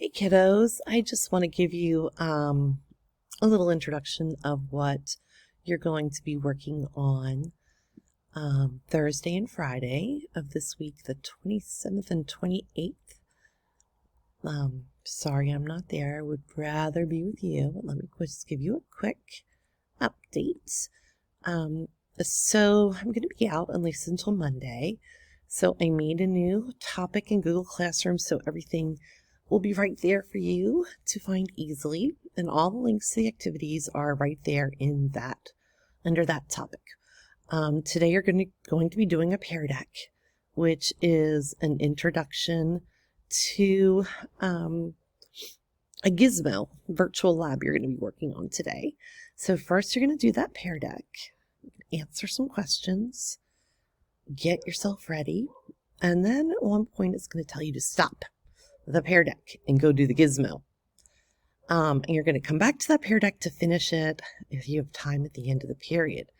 Hey kiddos, I just want to give you a little introduction of what you're going to be working on Thursday and Friday of this week, the 27th and 28th. Sorry I'm not there. I would rather be with you, but let me just give you a quick update. So I'm going to be out at least until Monday. So I made a new topic in Google Classroom, so everything will be right there for you to find easily, and all the links to the activities are right there in that, under that topic. Today you're going to be doing a Pear Deck, which is an introduction to a Gizmo virtual lab you're going to be working on today. So first you're going to do that Pear Deck, answer some questions, get yourself ready, and then at one point it's going to tell you to stop the Pear Deck and go do the Gizmo. And you're going to come back to that Pear Deck to finish it if you have time at the end of the period.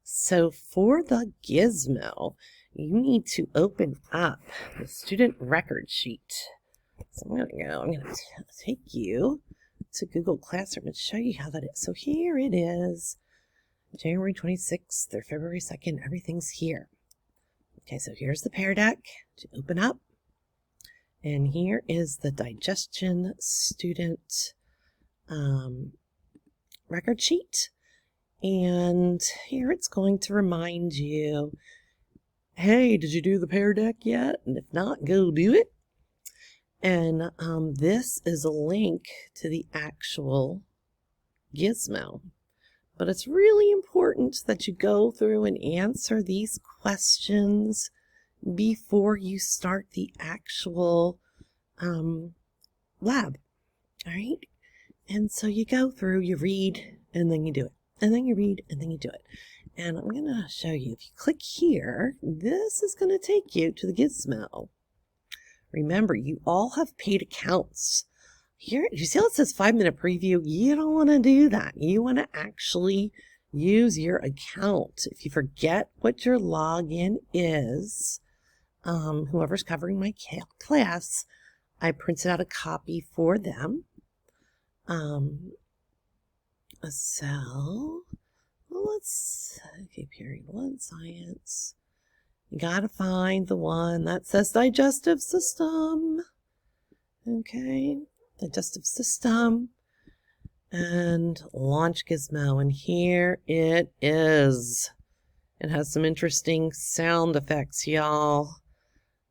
So for the Gizmo, you need to open up the student record sheet. So I'm going to take you to Google Classroom and show you how that is. So here it is, January 26th or February 2nd, everything's here. Okay, so here's the Pear Deck to open up. And here is the digestion student record sheet. And here it's going to remind you, hey, did you do the Pear Deck yet? And if not, go do it. And this is a link to the actual Gizmo. But it's really important that you go through and answer these questions before you start the actual lab. All right? And so you go through, you read, and then you do it. And then you read, and then you do it. And I'm going to show you. If you click here, this is going to take you to the Gizmo. Remember, you all have paid accounts. Here, you see how it says 5-minute preview? You don't want to do that. You want to actually use your account. If you forget what your login is, whoever's covering my class, I printed out a copy for them. Okay, period 1, science. You gotta find the one that says digestive system. Okay, digestive system. And launch Gizmo, and here it is. It has some interesting sound effects, y'all.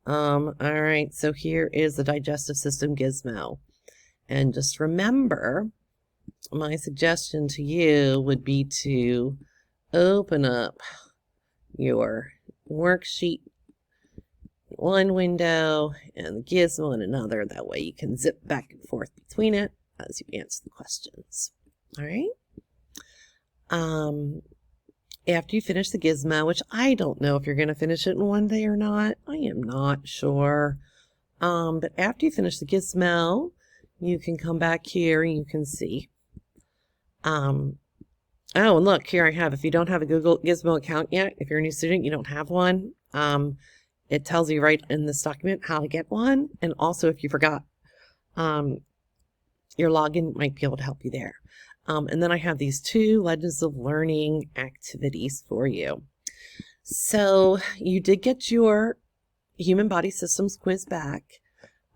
All right, so here is the digestive system Gizmo. And just remember, my suggestion to you would be to open up your worksheet in one window and the Gizmo in another. That way you can zip back and forth between it as you answer the questions. All right? After you finish the Gizmo, which I don't know if you're going to finish it in one day or not. I am not sure. But after you finish the Gizmo, you can come back here and you can see. Oh, and look, here I have, if you don't have a Google Gizmo account yet, if you're a new student, you don't have one, it tells you right in this document how to get one. And also, if you forgot your login, might be able to help you there. And then I have these 2 Legends of Learning activities for you. So you did get your Human Body Systems quiz back.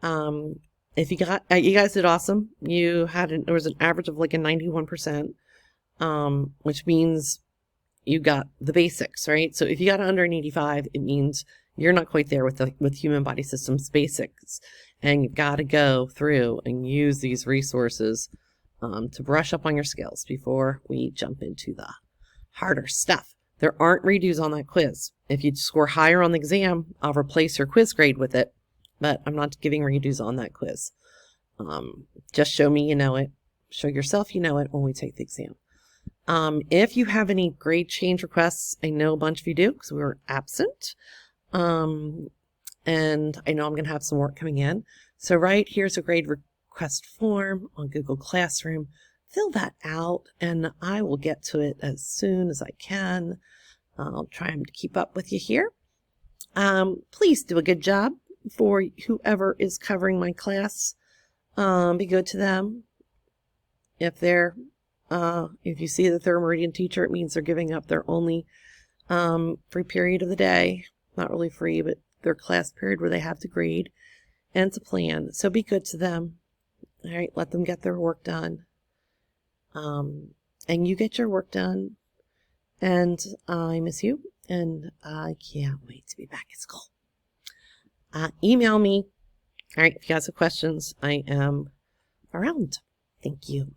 If you got, you guys did awesome. You had there was an average of like a 91%, which means you got the basics, right? So if you got under an 85, it means you're not quite there with Human Body Systems basics, and you've got to go through and use these resources to brush up on your skills before we jump into the harder stuff. There aren't redos on that quiz. If you score higher on the exam, I'll replace your quiz grade with it, but I'm not giving redos on that quiz. Just show me you know it. Show yourself you know it when we take the exam. If you have any grade change requests, I know a bunch of you do because we were absent. And I know I'm going to have some work coming in. So right here's a grade request form on Google Classroom. Fill that out and I will get to it as soon as I can. I'll try to keep up with you here. Please do a good job for whoever is covering my class. Be good to them. If you see that they're a Meridian teacher, it means they're giving up their only free period of the day. Not really free, but their class period where they have to grade and to plan. So be good to them. All right, let them get their work done. And you get your work done. And I miss you. And I can't wait to be back at school. Email me. All right, if you guys have questions, I am around. Thank you.